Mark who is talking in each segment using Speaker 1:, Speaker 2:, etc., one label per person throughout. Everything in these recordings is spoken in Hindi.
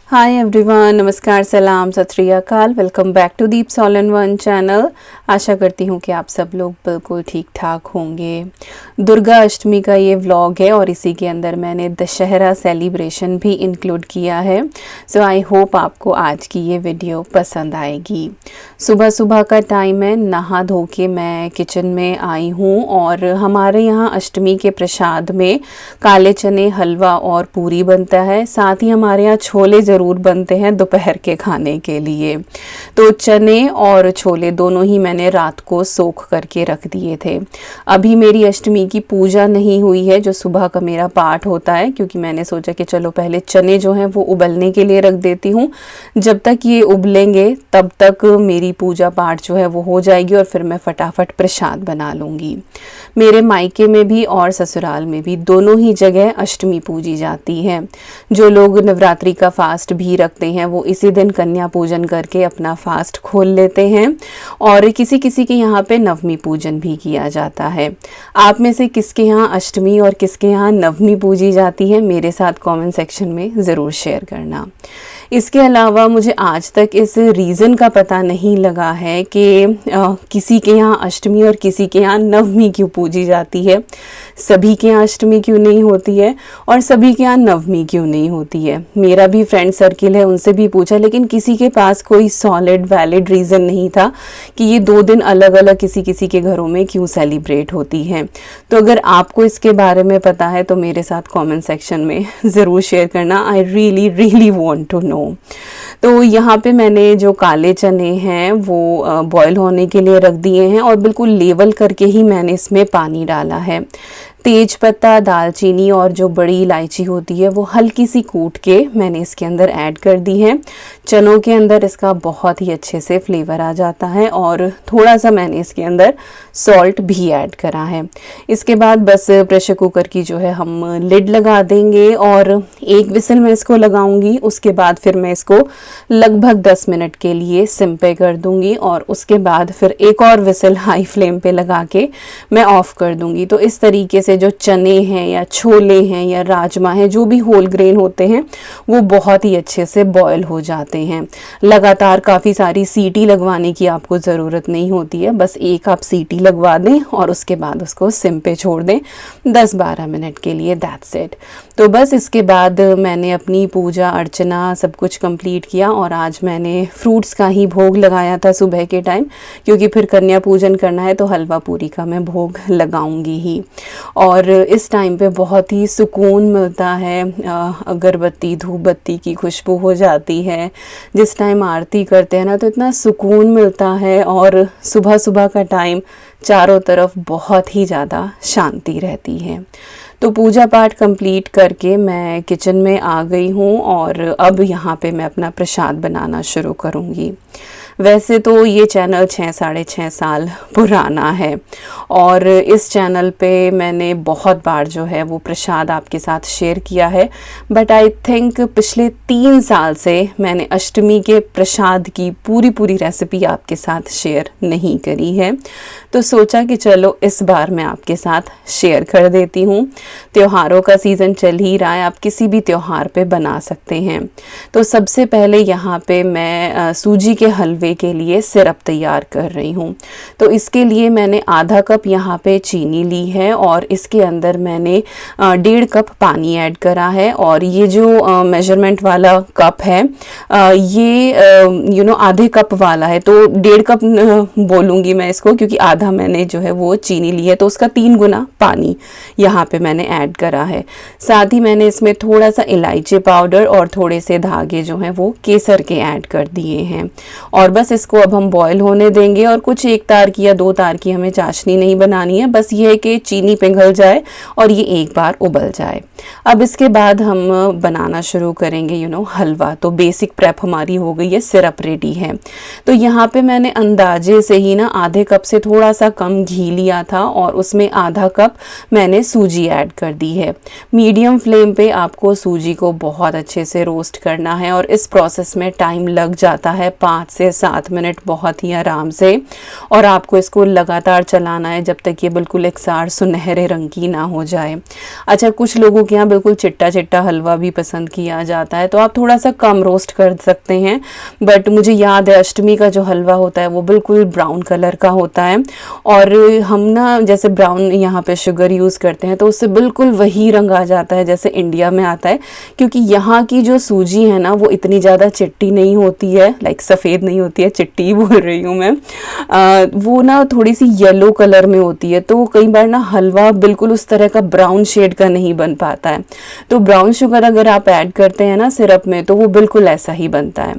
Speaker 1: हाय एवरीवन, नमस्कार, सलाम, Sat Shri Akal. Welcome back to Deeps all in one channel. आशा करती हूँ कि आप सब लोग बिल्कुल ठीक ठाक होंगे। दुर्गा अष्टमी का ये व्लॉग है और इसी के अंदर मैंने दशहरा सेलिब्रेशन भी इंक्लूड किया है। सो आई होप आपको आज की ये वीडियो पसंद आएगी। सुबह सुबह का टाइम है, नहा धो के मैं किचन में आई हूँ और हमारे यहाँ अष्टमी के प्रसाद में काले चने, हलवा और पूरी बनता है। साथ ही हमारे यहाँ छोले ज़रूर बनते हैं दोपहर के खाने के लिए। तो चने और छोले दोनों ही मैंने रात को सोख करके रख दिए थे। अभी मेरी अष्टमी की पूजा नहीं हुई है, जो सुबह का मेरा पाठ होता है, क्योंकि मैंने सोचा कि चलो पहले चने जो हैं वो उबलने के लिए रख देती हूँ। जब तक ये उबलेंगे तब तक मेरी पूजा पाठ जो है वो हो जाएगी और फिर मैं फटाफट प्रसाद बना लूँगी। मेरे मायके में भी और ससुराल में भी दोनों ही जगह अष्टमी पूजी जाती है। जो लोग नवरात्रि का फास्ट भी रखते हैं वो इसी दिन कन्या पूजन करके अपना फास्ट खोल लेते हैं और किसी किसी के यहाँ पे नवमी पूजन भी किया जाता है। आप में से किसके यहाँ अष्टमी और किसके यहाँ नवमी पूजी जाती है, मेरे साथ कमेंट सेक्शन में ज़रूर शेयर करना। इसके अलावा मुझे आज तक इस रीज़न का पता नहीं लगा है कि किसी के यहाँ अष्टमी और किसी के यहाँ नवमी क्यों पूजी जाती है। सभी के यहाँ अष्टमी क्यों नहीं होती है और सभी के यहाँ नवमी क्यों नहीं होती है। मेरा भी फ्रेंड सर्किल है, उनसे भी पूछा, लेकिन किसी के पास कोई सॉलिड वैलिड रीज़न नहीं था कि ये 2 दिन अलग अलग किसी किसी के घरों में क्यों सेलिब्रेट होती हैं। तो अगर आपको इसके बारे में पता है तो मेरे साथ कमेंट सेक्शन में ज़रूर शेयर करना। I really want to know. तो यहाँ पे मैंने जो काले चने हैं वो बॉयल होने के लिए रख दिए हैं और बिल्कुल लेवल करके ही मैंने इसमें पानी डाला है। तेज पत्ता, दालचीनी और जो बड़ी इलायची होती है वो हल्की सी कूट के मैंने इसके अंदर ऐड कर दी है। चनों के अंदर इसका बहुत ही अच्छे से फ्लेवर आ जाता है और थोड़ा सा मैंने इसके अंदर सॉल्ट भी ऐड करा है। इसके बाद बस प्रेशर कुकर की जो है हम लिड लगा देंगे और 1 विसल में इसको लगाऊंगी। उसके बाद फिर मैं इसको लगभग 10 मिनट के लिए सिम पे कर दूंगी और उसके बाद फिर एक और विसल हाई फ्लेम पे लगा के मैं ऑफ कर दूंगी। तो इस तरीके से जो चने हैं या छोले हैं या राजमा है, जो भी होल ग्रेन होते हैं, वो बहुत ही अच्छे से बॉयल हो जाते हैं। लगातार काफ़ी सारी सीटी लगवाने की आपको ज़रूरत नहीं होती है, बस एक आप सीटी लगवा दें और उसके बाद उसको सिम पे छोड़ दें 10-12 मिनट के लिए, दैट्स इट। तो बस इसके बाद मैंने अपनी पूजा अर्चना सब कुछ कंप्लीट किया और आज मैंने फ्रूट्स का ही भोग लगाया था सुबह के टाइम, क्योंकि फिर कन्या पूजन करना है तो हलवा पूरी का मैं भोग लगाऊंगी ही। और इस टाइम पे बहुत ही सुकून मिलता है। अगरबत्ती धूप बत्ती की खुशबू हो जाती है। जिस टाइम आरती करते हैं ना तो इतना सुकून मिलता है और सुबह सुबह का टाइम चारों तरफ बहुत ही ज़्यादा शांति रहती है। तो पूजा पाठ कंप्लीट करके मैं किचन में आ गई हूँ और अब यहाँ पे मैं अपना प्रसाद बनाना शुरू करूँगी। वैसे तो ये चैनल 6-6.5 साल पुराना है और इस चैनल पे मैंने बहुत बार जो है वो प्रसाद आपके साथ शेयर किया है, बट आई थिंक पिछले 3 साल से मैंने अष्टमी के प्रसाद की पूरी रेसिपी आपके साथ शेयर नहीं करी है। तो सोचा कि चलो इस बार मैं आपके साथ शेयर कर देती हूँ। त्योहारों का सीज़न चल ही रहा है, आप किसी भी त्योहार पे बना सकते हैं। तो सबसे पहले यहाँ पे मैं सूजी के हलवे के लिए सिरप तैयार कर रही हूँ। तो इसके लिए मैंने आधा कप यहाँ पे चीनी ली है और इसके अंदर मैंने 1.5 कप पानी ऐड करा है। और ये जो मेजरमेंट वाला कप है ये आधे कप वाला है, तो 1.5 कप बोलूँगी मैं इसको, क्योंकि आधा मैंने जो है वो चीनी ली है, तो उसका 3 गुना पानी यहाँ पे मैंने ऐड करा है। साथ ही मैंने इसमें थोड़ा सा इलायची पाउडर और थोड़े से धागे जो हैं वो केसर के ऐड कर दिए हैं। और बस इसको अब हम बॉईल होने देंगे और कुछ 1 तार की या 2 तार की हमें चाशनी नहीं बनानी है, बस ये है कि चीनी पिघल जाए और ये एक बार उबल जाए। अब इसके बाद हम बनाना शुरू करेंगे हलवा। तो बेसिक प्रेप हमारी हो गई है, सिरप रेडी है। तो यहाँ पे मैंने अंदाजे से ही ना आधे कप से थोड़ा सा कम घी लिया था और उसमें आधा कप मैंने सूजी ऐड कर दी है। मीडियम फ्लेम पे आपको सूजी को बहुत अच्छे से रोस्ट करना है और इस प्रोसेस में टाइम लग जाता है 5 से 7 मिनट बहुत ही आराम से। और आपको इसको लगातार चलाना है जब तक ये बिल्कुल एकसार सुनहरे रंग की ना हो जाए। अच्छा, कुछ लोगों के यहाँ बिल्कुल चिट्टा चिट्टा हलवा भी पसंद किया जाता है, तो आप थोड़ा सा कम रोस्ट कर सकते हैं। बट मुझे याद है अष्टमी का जो हलवा होता है वो बिल्कुल ब्राउन कलर का होता है, और हम ना जैसे ब्राउन यहाँ पे शुगर यूज़ करते हैं तो उससे बिल्कुल वही रंग आ जाता है जैसे इंडिया में आता है, क्योंकि यहाँ की जो सूजी है ना वो इतनी ज़्यादा चिट्टी नहीं होती है, लाइक सफ़ेद नहीं होती है, चिट्टी बोल रही हूँ मैं। वो ना थोड़ी सी येलो कलर में होती है, तो कई बार ना हलवा बिल्कुल उस तरह का ब्राउन शेड का नहीं बन पाता है। तो ब्राउन शुगर अगर आप ऐड करते हैं ना सिरप में तो वो बिल्कुल ऐसा ही बनता है।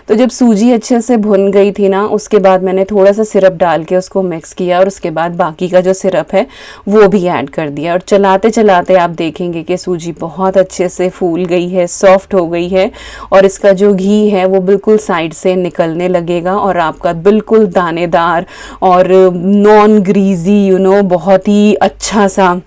Speaker 1: तो जब सूजी अच्छे से भुन गई थी ना, उसके बाद मैंने थोड़ा सा सिरप डाल के उसको मिक्स किया, और उसके बाद बाकी का जो सिरप है वो भी ऐड कर दिया। और चलाते चलाते आप देखेंगे कि सूजी बहुत अच्छे से फूल गई है, सॉफ्ट हो गई है, और इसका जो घी है वो बिल्कुल साइड से निकलने लगेगा, और आपका बिल्कुल दानेदार और नॉन ग्रीजी बहुत ही अच्छा सा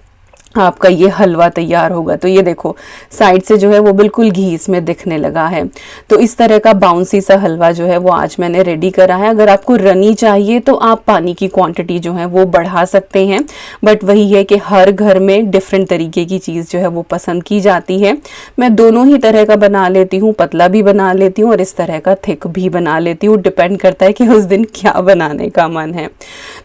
Speaker 1: आपका ये हलवा तैयार होगा। तो ये देखो साइड से जो है वो बिल्कुल घी इसमें दिखने लगा है। तो इस तरह का बाउंसी सा हलवा जो है वो आज मैंने रेडी करा है। अगर आपको रनी चाहिए तो आप पानी की क्वांटिटी जो है वो बढ़ा सकते हैं, बट वही है कि हर घर में डिफरेंट तरीके की चीज़ जो है वो पसंद की जाती है। मैं दोनों ही तरह का बना लेती हूँ, पतला भी बना लेती हूँ और इस तरह का थिक भी बना लेती हूँ, डिपेंड करता है कि उस दिन क्या बनाने का मन है।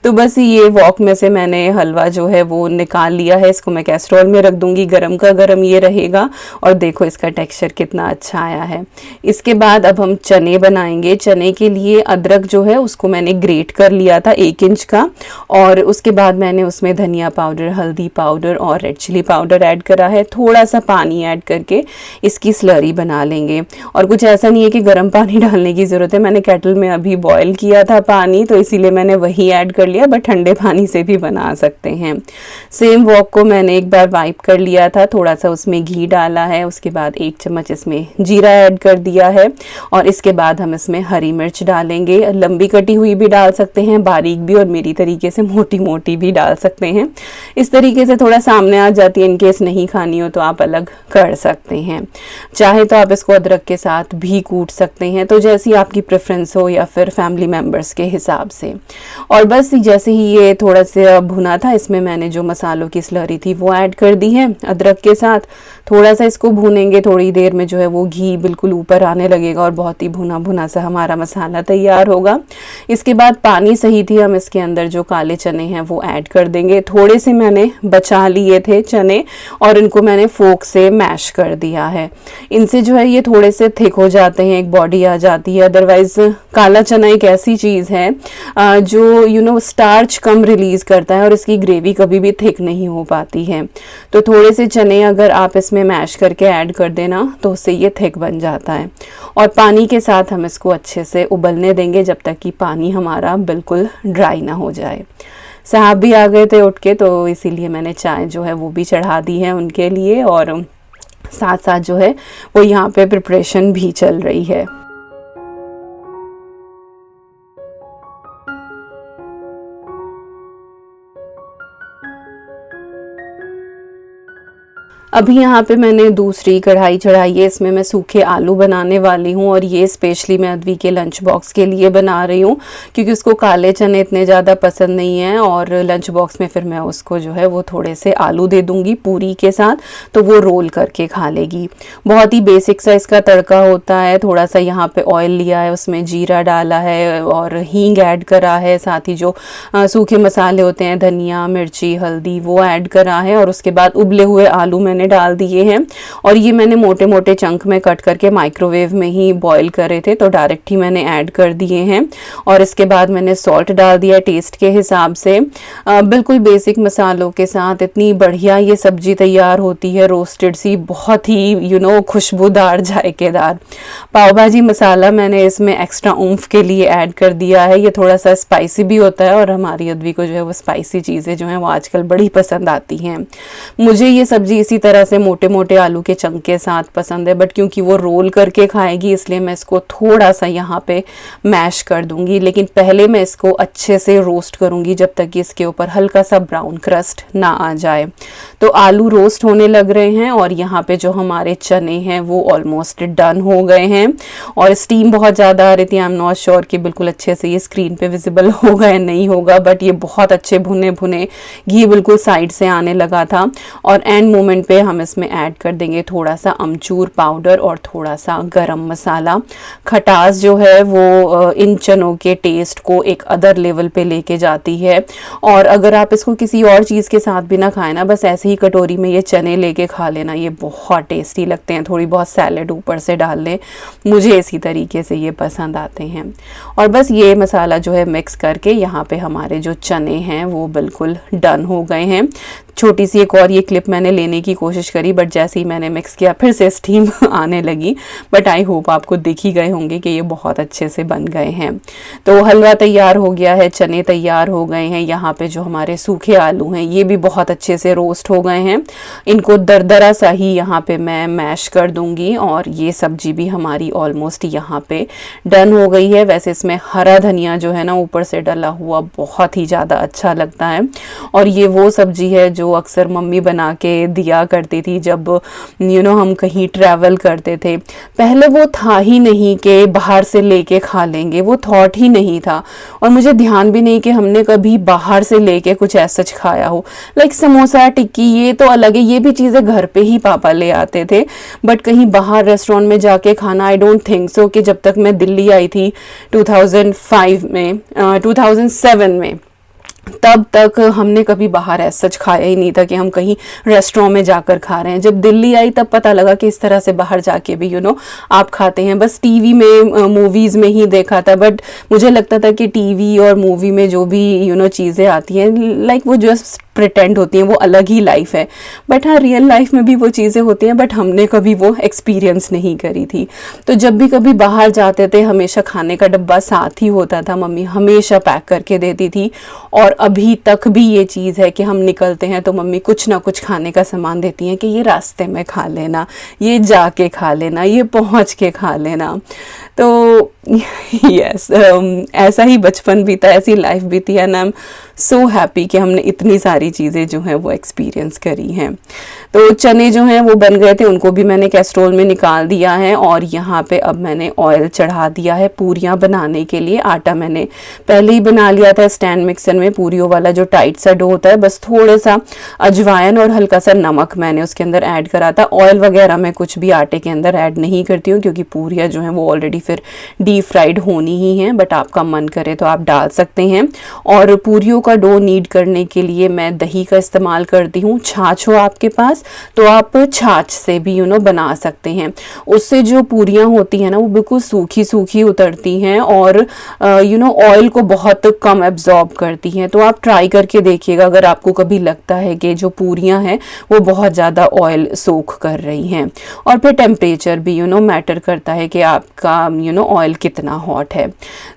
Speaker 1: तो बस ये वॉक में से मैंने हलवा जो है वो निकाल लिया है, इसको मैं कैस्ट्रोल में रख दूंगी, गरम का गरम ये रहेगा। और देखो इसका टेक्सचर कितना अच्छा आया है। इसके बाद अब हम चने बनाएंगे। चने के लिए अदरक जो है उसको मैंने ग्रेट कर लिया था 1 इंच का, और उसके बाद मैंने उसमें धनिया पाउडर, हल्दी पाउडर और रेड चिली पाउडर ऐड करा है। थोड़ा सा पानी ऐड करके इसकी स्लरी बना लेंगे, और कुछ ऐसा नहीं है कि गर्म पानी डालने की ज़रूरत है। मैंने केटल में अभी बॉयल किया था पानी, तो इसीलिए मैंने वही ऐड कर लिया, बट ठंडे पानी से भी बना सकते हैं। सेम वॉक को मैंने एक बार वाइप कर लिया था, थोड़ा सा उसमें घी डाला है, उसके बाद 1 चम्मच इसमें जीरा ऐड कर दिया है, और इसके बाद हम इसमें हरी मिर्च डालेंगे। लंबी कटी हुई भी डाल सकते हैं, बारीक भी, और मेरी तरीके से मोटी मोटी भी डाल सकते हैं। इस तरीके से थोड़ा सामने आ जाती है, इनकेस नहीं खानी हो तो आप अलग कर सकते हैं। चाहे तो आप इसको अदरक के साथ भी कूट सकते हैं, तो जैसी आपकी प्रेफरेंस हो या फिर फैमिली मेम्बर्स के हिसाब से। और बस जैसे ही ये थोड़ा सा भुना था, इसमें मैंने जो मसालों की स्लरी थी वो ऐड कर दी है अदरक के साथ। थोड़ा सा इसको भूनेंगे, थोड़ी देर में जो है वो घी बिल्कुल ऊपर आने लगेगा और बहुत ही भुना भुना सा हमारा मसाला तैयार होगा। इसके बाद पानी सही थी, हम इसके अंदर जो काले चने हैं वो ऐड कर देंगे। थोड़े से मैंने बचा लिए थे चने और इनको मैंने फोक से मैश कर दिया है। इनसे जो है ये थोड़े से थिक हो जाते हैं, एक बॉडी आ जाती है। अदरवाइज काला चना एक ऐसी चीज़ है जो स्टार्च कम रिलीज करता है और इसकी ग्रेवी कभी भी थिक नहीं हो पाती है। तो थोड़े से चने अगर आप इसमें मैश करके ऐड कर देना तो उससे ये थिक बन जाता है। और पानी के साथ हम इसको अच्छे से उबलने देंगे जब तक कि पानी हमारा बिल्कुल ड्राई ना हो जाए। साहब भी आ गए थे उठ के, तो इसीलिए मैंने चाय जो है वो भी चढ़ा दी है उनके लिए, और साथ साथ जो है वो यहाँ पे प्रिपरेशन भी चल रही है। अभी यहाँ पे मैंने दूसरी कढ़ाई चढ़ाई है, इसमें मैं सूखे आलू बनाने वाली हूँ, और ये स्पेशली मैं अद्वी के लंच बॉक्स के लिए बना रही हूँ क्योंकि उसको काले चने इतने ज़्यादा पसंद नहीं हैं, और लंच बॉक्स में फिर मैं उसको जो है वो थोड़े से आलू दे दूँगी पूरी के साथ, तो वो रोल करके खा लेगी। बहुत ही बेसिक सा इसका तड़का होता है। थोड़ा सा यहाँ पे ऑयल लिया है, उसमें जीरा डाला है और हींग ऐड करा है, साथ ही जो सूखे मसाले होते हैं धनिया, मिर्ची, हल्दी, वो ऐड करा है, और उसके बाद उबले हुए आलू मैंने डाल दिए हैं। और ये मैंने मोटे मोटे चंक में कट करके माइक्रोवेव में ही बॉईल करे थे, तो डायरेक्ट ही मैंने ऐड कर दिए हैं। और इसके बाद मैंने सॉल्ट डाल दिया टेस्ट के हिसाब से। बिल्कुल बेसिक मसालों के साथ इतनी बढ़िया ये सब्जी तैयार होती है, रोस्टेड सी, बहुत ही खुशबूदार, जायकेदार। पाव भाजी मसाला मैंने इसमें एक्स्ट्रा ऊम्फ के लिए ऐड कर दिया है। ये थोड़ा सा स्पाइसी भी होता है, और हमारी अद्वी को जो है वो स्पाइसी चीज़ें जो हैं वो आजकल बड़ी पसंद आती हैं। मुझे ये सब्जी इसी तरह से मोटे मोटे आलू के चंक के साथ पसंद है, बट क्योंकि वो रोल करके खाएगी इसलिए मैं इसको थोड़ा सा यहाँ पे मैश कर दूंगी। लेकिन पहले मैं इसको अच्छे से रोस्ट करूंगी जब तक कि इसके ऊपर हल्का सा ब्राउन क्रस्ट ना आ जाए। तो आलू रोस्ट होने लग रहे हैं और यहाँ पे जो हमारे चने हैं वो ऑलमोस्ट डन हो गए हैं। और स्टीम बहुत ज़्यादा आ रही थी, आई एम नॉट श्योर कि बिल्कुल अच्छे से ये स्क्रीन पे विजिबल होगा या नहीं होगा, बट ये बहुत अच्छे भुने भुने घी बिल्कुल साइड से आने लगा था। और एंड मोमेंट पे हम इसमें ऐड कर देंगे थोड़ा सा अमचूर पाउडर और थोड़ा सा गरम मसाला। खटास जो है वो इन चनों के टेस्ट को एक अदर लेवल पे लेके जाती है। और अगर आप इसको किसी और चीज़ के साथ भी ना खाएं ना, बस ऐसे ही कटोरी में ये चने लेके खा लेना, ये बहुत टेस्टी लगते हैं। थोड़ी बहुत सैलेड ऊपर से डाल लें, मुझे इसी तरीके से ये पसंद आते हैं। और बस ये मसाला जो है मिक्स करके यहाँ पे हमारे जो चने हैं वो बिल्कुल डन हो गए हैं। छोटी सी एक और ये क्लिप मैंने लेने की कोशिश करी, बट जैसे ही मैंने मिक्स किया फिर से स्टीम आने लगी। बट आई होप आपको दिख ही गए होंगे कि ये बहुत अच्छे से बन गए हैं। तो हलवा तैयार हो गया है, चने तैयार हो गए हैं। यहाँ पे जो हमारे सूखे आलू हैं ये भी बहुत अच्छे से रोस्ट हो गए हैं। इनको दरदरा सा ही यहाँ पे मैं मैश कर दूंगी और ये सब्जी भी हमारी ऑलमोस्ट यहाँ पे डन हो गई है। वैसे इसमें हरा धनिया जो है ना ऊपर से डला हुआ बहुत ही ज़्यादा अच्छा लगता है। और ये वो सब्जी है जो अक्सर मम्मी बना के दिया करती थी जब हम कहीं ट्रैवल करते थे। पहले वो था ही नहीं कि बाहर से लेके खा लेंगे, वो थॉट ही नहीं था। और मुझे ध्यान भी नहीं कि हमने कभी बाहर से लेके कुछ ऐसा खाया हो। लाइक समोसा टिक्की ये तो अलग है, ये भी चीज़ें घर पे ही पापा ले आते थे। बट कहीं बाहर रेस्टोरेंट में जाके खाना, आई डोंट थिंक सो। कि जब तक मैं दिल्ली आई थी 2005 में 2007 में, तब तक हमने कभी बाहर ऐसा सच खाया ही नहीं था कि हम कहीं रेस्टोरेंट में जाकर खा रहे हैं। जब दिल्ली आई तब पता लगा कि इस तरह से बाहर जाके भी आप खाते हैं। बस टीवी में मूवीज़ में ही देखा था, बट मुझे लगता था कि टीवी और मूवी में जो भी चीज़ें आती हैं लाइक वो जस्ट प्रिटेंड होती हैं, वो अलग ही लाइफ है। बट हाँ, रियल लाइफ में भी वो चीज़ें होती हैं, बट हमने कभी वो एक्सपीरियंस नहीं करी थी। तो जब भी कभी बाहर जाते थे हमेशा खाने का डब्बा साथ ही होता था, मम्मी हमेशा पैक करके देती थी। और अभी तक भी ये चीज़ है कि हम निकलते हैं तो मम्मी कुछ ना कुछ खाने का सामान देती हैं कि ये रास्ते में खा लेना, ये जाके खा लेना, ये पहुंच के खा लेना। तो यस ऐसा ही बचपन बीता, ऐसी लाइफ बीती, and I am so happy कि हमने इतनी सारी चीज़ें जो हैं वो एक्सपीरियंस करी हैं। तो चने जो हैं वो बन गए थे, उनको भी मैंने कैस्ट्रोल में निकाल दिया है। और यहाँ पे अब मैंने ऑयल चढ़ा दिया है पूरियाँ बनाने के लिए। आटा मैंने पहले ही बना लिया था स्टैंड मिक्सर में, पूरियों वाला जो टाइट सा डो होता है। बस थोड़ा सा अजवाइन और हल्का सा नमक मैंने उसके अंदर ऐड करा था। ऑयल वगैरह मैं कुछ भी आटे के अंदर ऐड नहीं करती हूँ, क्योंकि पूरियाँ जो हैं वो ऑलरेडी फिर डीप फ्राइड होनी ही हैं। बट आपका मन करे तो आप डाल सकते हैं। और पूरियों का डो नीड करने के लिए मैं दही का इस्तेमाल करती हूँ। छाछ हो आपके पास तो आप छाछ से भी बना सकते हैं। उससे जो पूरियाँ होती हैं ना वो बिल्कुल सूखी सूखी उतरती हैं और ऑयल को बहुत कम एब्जॉर्ब करती हैं। तो आप ट्राई करके देखिएगा अगर आपको कभी लगता है कि जो पूरियाँ हैं वो बहुत ज़्यादा ऑयल सोख कर रही हैं। और फिर टेम्परेचर भी मैटर करता है कि आपका ऑयल कितना हॉट है।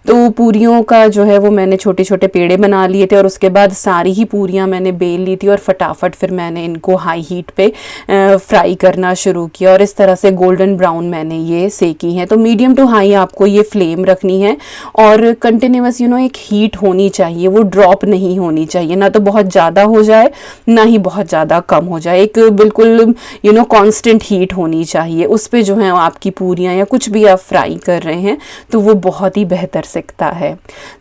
Speaker 1: तो पूरियों का जो है वो मैंने छोटे छोटे पेड़े बना लिए थे और उसके बाद सारी ही पूरियाँ मैंने बेल ली थी और फटाफट फिर मैंने इनको हाई हीट पे फ्राई करना शुरू किया। और इस तरह से गोल्डन ब्राउन मैंने ये सेकी हैं। तो मीडियम टू हाई आपको ये फ्लेम रखनी है और कंटिन्यूस एक हीट होनी चाहिए, वो ड्रॉप नहीं होनी चाहिए। ना तो बहुत ज़्यादा हो जाए ना ही बहुत ज़्यादा कम हो जाए, एक बिल्कुल कांस्टेंट हीट होनी चाहिए। उस पे जो है आपकी पूरियाँ या कुछ भी आप फ्राई कर रहे हैं तो वो बहुत ही बेहतर सिकता है।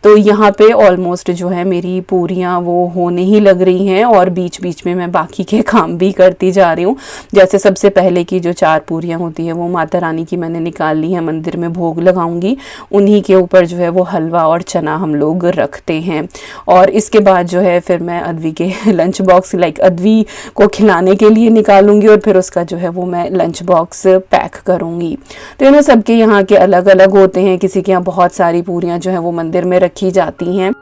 Speaker 1: तो यहाँ पे ऑलमोस्ट जो है मेरी पूरियाँ वो होने ही लग रही हैं और बीच बीच में मैं बाकी के काम भी करती जा रही हूँ। जैसे सबसे पहले की जो 4 पूरियाँ होती हैं वो माता रानी की मैंने निकाल ली है, मंदिर में भोग लगाऊंगी। उन्हीं के ऊपर जो है वो हलवा और चना हम लोग रखते हैं। और इसके बाद जो है फिर मैं अद्वी के लंच बॉक्स लाइक अद्वी को खिलाने के लिए निकालूंगी और फिर उसका जो है वो मैं लंच बॉक्स पैक करूंगी। तो सबके यहाँ के अलग अलग होते हैं, किसी के यहाँ बहुत सारी पूरियाँ जो है वो मंदिर में रखी जाती हैं।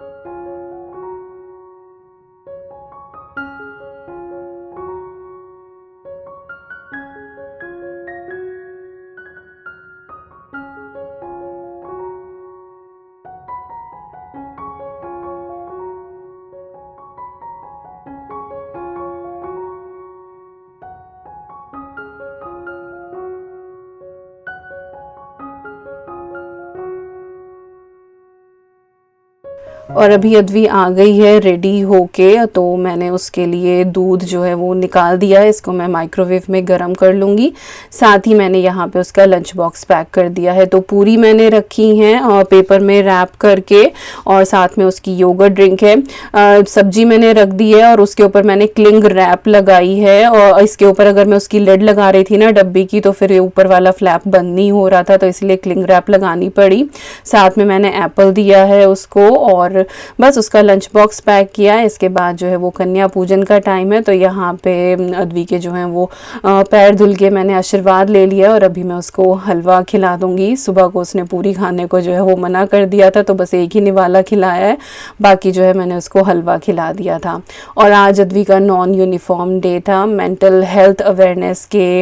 Speaker 1: और अभी अद्वी आ गई है रेडी होके, तो मैंने उसके लिए दूध जो है वो निकाल दिया है, इसको मैं माइक्रोवेव में गर्म कर लूँगी। साथ ही मैंने यहाँ पे उसका लंच बॉक्स पैक कर दिया है। तो पूरी मैंने रखी हैं पेपर में रैप करके, और साथ में उसकी योगर्ट ड्रिंक है। सब्जी मैंने रख दी है और उसके ऊपर मैंने क्लिंग रैप लगाई है, और इसके ऊपर अगर मैं उसकी लिड लगा रही थी ना डब्बी की, तो फिर ऊपर वाला फ्लैप बंद नहीं हो रहा था, तो इसलिए क्लिंग रैप लगानी पड़ी। साथ में मैंने एप्पल दिया है उसको, और बस उसका लंच बॉक्स पैक किया है। इसके बाद जो है वो कन्या पूजन का टाइम है, तो यहाँ पे अद्वी के जो है वो पैर धुल के मैंने आशीर्वाद ले लिया, और अभी मैं उसको हलवा खिला दूंगी। सुबह को उसने पूरी खाने को जो है वो मना कर दिया था, तो बस एक ही निवाला खिलाया है, बाकी जो है मैंने उसको हलवा खिला दिया था। और आज अद्वी का नॉन यूनिफॉर्म डे था, मेंटल हेल्थ अवेयरनेस के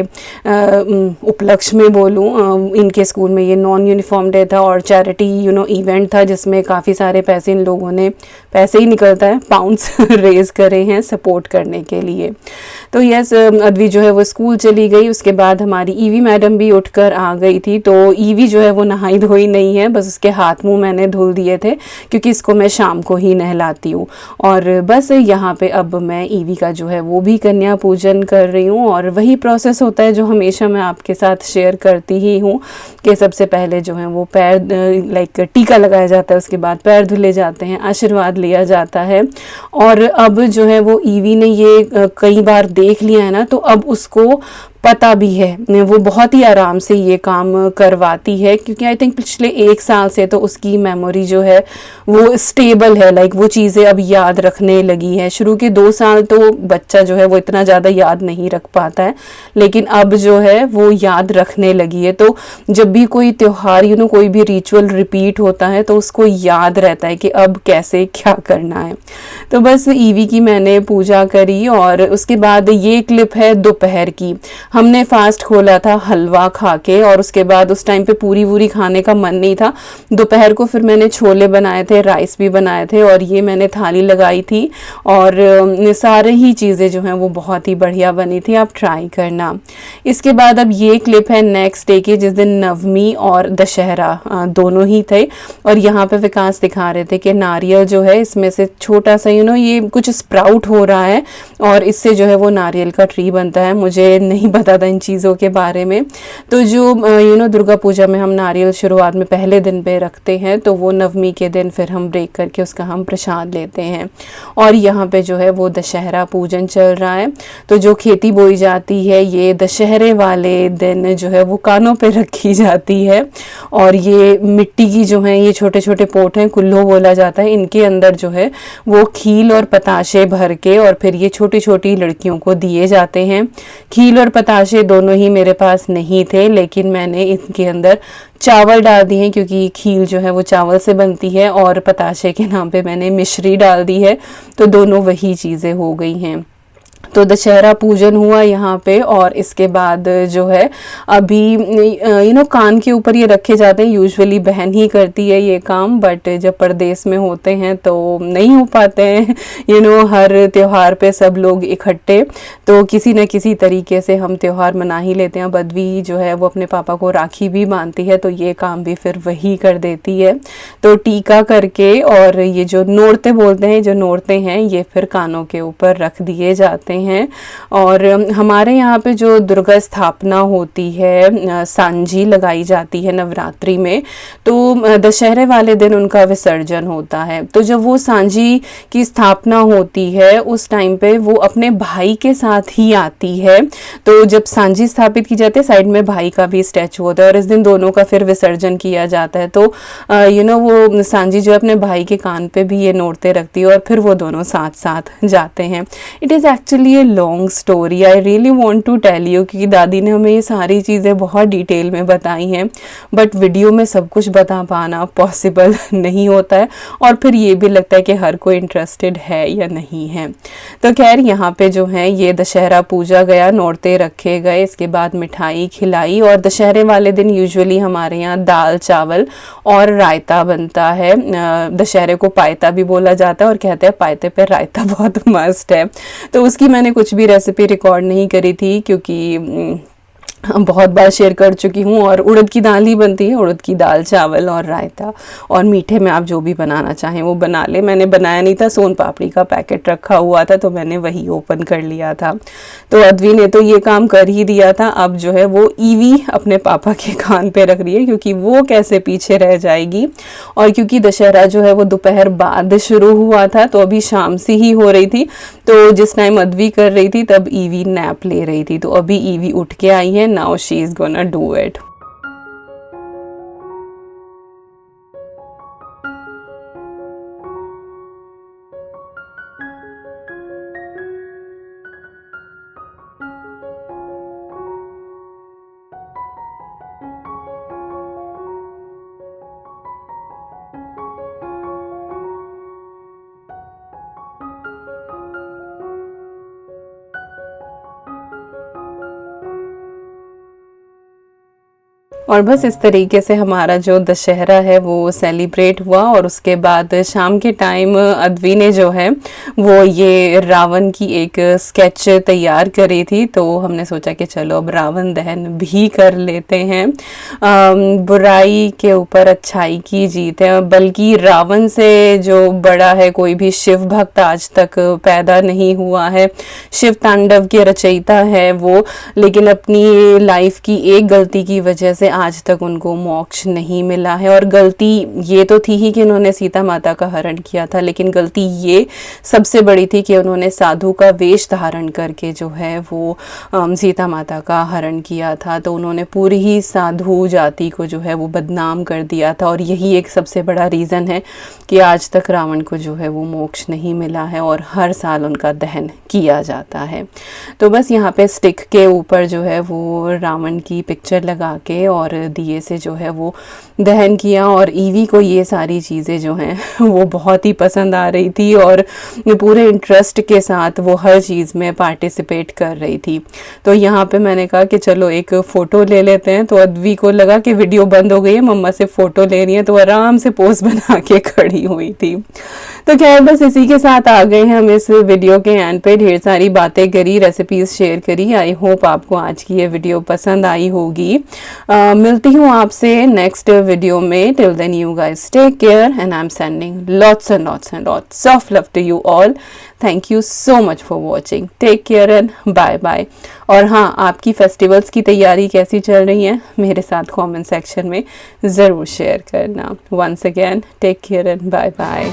Speaker 1: उपलक्ष्य में बोलूँ, इनके स्कूल में ये नॉन यूनिफॉर्म डे था और चैरिटी इवेंट था, जिसमें काफ़ी सारे पैसे इन लोगों ने, पैसे ही निकलता है, पाउंड्स रेज करे हैं सपोर्ट करने के लिए। तो यस, अद्वी जो है वो स्कूल चली गई। उसके बाद हमारी ईवी मैडम भी उठकर आ गई थी। तो ईवी जो है वो नहाई धोई नहीं है, बस उसके हाथ मुंह मैंने धुल दिए थे, क्योंकि इसको मैं शाम को ही नहलाती हूँ। और बस यहाँ पे अब मैं ईवी का जो है वो भी कन्या पूजन कर रही हूँ, और वही प्रोसेस होता है जो हमेशा मैं आपके साथ शेयर करती ही हूँ, कि सबसे पहले जो है वो पैर लाइक टीका लगाया जाता है, उसके बाद पैर धुले जाते हैं, आशीर्वाद लिया जाता है। और अब जो है वो ईवी ने ये कई बार देख लिया है ना, तो अब उसको पता भी है, वो बहुत ही आराम से ये काम करवाती है, क्योंकि आई थिंक पिछले 1 साल से तो उसकी मेमोरी जो है वो स्टेबल है, लाइक वो चीज़ें अब याद रखने लगी है। शुरू के 2 साल तो बच्चा जो है वो इतना ज़्यादा याद नहीं रख पाता है, लेकिन अब जो है वो याद रखने लगी है। तो जब भी कोई त्यौहार कोई भी रिचुअल रिपीट होता है, तो उसको याद रहता है कि अब कैसे क्या करना है। तो बस ईवी की मैंने पूजा करी, और उसके बाद ये क्लिप है दोपहर की। हमने फास्ट खोला था हलवा खा के, और उसके बाद उस टाइम पे पूरी वूरी खाने का मन नहीं था। दोपहर को फिर मैंने छोले बनाए थे, राइस भी बनाए थे, और ये मैंने थाली लगाई थी, और सारे ही चीज़ें जो हैं वो बहुत ही बढ़िया बनी थी, आप ट्राई करना। इसके बाद अब ये क्लिप है नेक्स्ट डे की, जिस दिन नवमी और दशहरा दोनों ही थे। और यहाँ पे विकास दिखा रहे थे कि नारियल जो है इसमें से छोटा सा ये कुछ स्प्राउट हो रहा है, और इससे जो है वो नारियल का ट्री बनता है। मुझे नहीं पता था इन चीज़ों के बारे में। तो जो दुर्गा पूजा में हम नारियल शुरुआत में पहले दिन पे रखते हैं, तो वो नवमी के दिन फिर हम ब्रेक करके उसका हम प्रसाद लेते हैं। और यहाँ पे जो है वो दशहरा पूजन चल रहा है। तो जो खेती बोई जाती है ये दशहरे वाले दिन जो है वो कानों पे रखी जाती है, और ये मिट्टी की जो है ये छोटे छोटे पोट हैं, कुल्लो बोला जाता है, इनके अंदर जो है वो खील और पताशे भर के, और फिर ये छोटी छोटी लड़कियों को दिए जाते हैं। खील और पताशे दोनों ही मेरे पास नहीं थे, लेकिन मैंने इनके अंदर चावल डाल दिए हैं, क्योंकि खील जो है वो चावल से बनती है, और पताशे के नाम पे मैंने मिश्री डाल दी है, तो दोनों वही चीज़ें हो गई हैं। तो दशहरा पूजन हुआ यहाँ पे, और इसके बाद जो है अभी कान के ऊपर ये रखे जाते हैं। यूजुअली बहन ही करती है ये काम, बट जब परदेश में होते हैं तो नहीं हो पाते हैं हर त्योहार पे सब लोग इकट्ठे, तो किसी न किसी तरीके से हम त्योहार मना ही लेते हैं। बद्वी जो है वो अपने पापा को राखी भी बांधती है, तो ये काम भी फिर वही कर देती है। तो टीका करके, और ये जो नोरते बोलते हैं, जो नोरते हैं ये फिर कानों के ऊपर रख दिए जाते हैं। और हमारे यहाँ पे जो दुर्गा स्थापना होती है, सांजी लगाई जाती है नवरात्रि में, तो दशहरे वाले दिन उनका विसर्जन होता है। तो जब वो सांजी की स्थापना होती है उस टाइम पे वो अपने भाई के साथ ही आती है। तो जब सांजी स्थापित की जाती है, साइड में भाई का भी स्टैचू होता है, और इस दिन दोनों का फिर विसर्जन किया जाता है। तो वो सांजी जो है अपने भाई के कान पे भी ये नोरते रखती है, और फिर वो दोनों साथ साथ जाते हैं। इट इज़ एक्चुअली ये long story, I really want to tell you, क्योंकि दादी ने हमें ये सारी चीज़ें बहुत डिटेल में बताई हैं, बट वीडियो में सब कुछ बता पाना पॉसिबल नहीं होता है, और फिर ये भी लगता है कि हर कोई इंटरेस्टेड है या नहीं है। तो खैर यहाँ पे जो है ये दशहरा पूजा गया, नौरते रखे गए, इसके बाद मिठाई खिलाई, और दशहरे वाले दिन यूजुअली हमारे यहाँ दाल चावल और रायता बनता है। दशहरे को पायता भी बोला जाता है, और कहते हैं पायते पे रायता बहुत मस्त है। तो उसकी मैंने कुछ भी रेसिपी रिकॉर्ड नहीं करी थी, क्योंकि बहुत बार शेयर कर चुकी हूँ। और उड़द की दाल ही बनती है, उड़द की दाल, चावल और रायता। और मीठे में आप जो भी बनाना चाहें वो बना ले। मैंने बनाया नहीं था, सोन पापड़ी का पैकेट रखा हुआ था तो मैंने वही ओपन कर लिया था। तो अद्वी ने तो ये काम कर ही दिया था। अब जो है वो ईवी अपने पापा के कान पे रख रही है, क्योंकि वो कैसे पीछे रह जाएगी। और क्योंकि दशहरा जो है वो दोपहर बाद शुरू हुआ था, तो अभी शाम से ही हो रही थी। तो जिस टाइम अद्वी कर रही थी तब ईवी नैप ले रही थी। तो अभी ईवी उठ के आई है। Now she is gonna do it. और बस इस तरीके से हमारा जो दशहरा है वो सेलिब्रेट हुआ। और उसके बाद शाम के टाइम अद्वी ने जो है वो ये रावण की एक स्केच तैयार करी थी। तो हमने सोचा कि चलो अब रावण दहन भी कर लेते हैं। बुराई के ऊपर अच्छाई की जीत है। बल्कि रावण से जो बड़ा है कोई भी शिव भक्त आज तक पैदा नहीं हुआ है। शिव तांडव के रचयिता है वो, लेकिन अपनी लाइफ की एक गलती की वजह से आज तक उनको मोक्ष नहीं मिला है। और गलती ये तो थी ही कि उन्होंने सीता माता का हरण किया था, लेकिन गलती ये सबसे बड़ी थी कि उन्होंने साधु का वेश धारण करके जो है वो सीता माता का हरण किया था। तो उन्होंने पूरी ही साधु जाति को जो है वो बदनाम कर दिया था। और यही एक सबसे बड़ा रीज़न है कि आज तक रावण को जो है वो मोक्ष नहीं मिला है और हर साल उनका दहन किया जाता है। तो बस यहाँ पे स्टिक के ऊपर जो है वो रावण की पिक्चर लगा के और दिए से जो है वो दहन किया। और ईवी को ये सारी चीज़ें जो हैं वो बहुत ही पसंद आ रही थी और पूरे इंटरेस्ट के साथ वो हर चीज़ में पार्टिसिपेट कर रही थी। तो यहाँ पे मैंने कहा कि चलो एक फ़ोटो ले लेते हैं। तो अद्वी को लगा कि वीडियो बंद हो गई है, मम्मा से फ़ोटो ले रही है, तो आराम से पोज बना के खड़ी हुई थी। तो खैर बस इसी के साथ आ गए हैं हम इस वीडियो के एंड पे। ढेर सारी बातें करी, रेसिपीज़ शेयर करी। आई होप आपको आज की ये वीडियो पसंद आई होगी। मिलती हूँ आपसे नेक्स्ट वीडियो में। Till then you guys take care and I am sending lots and lots and lots of love to you all. Thank you so much for watching. Take care and bye bye. और हाँ, आपकी फेस्टिवल्स की तैयारी कैसी चल रही है मेरे साथ कमेंट सेक्शन में ज़रूर शेयर करना। Once again take care and bye bye.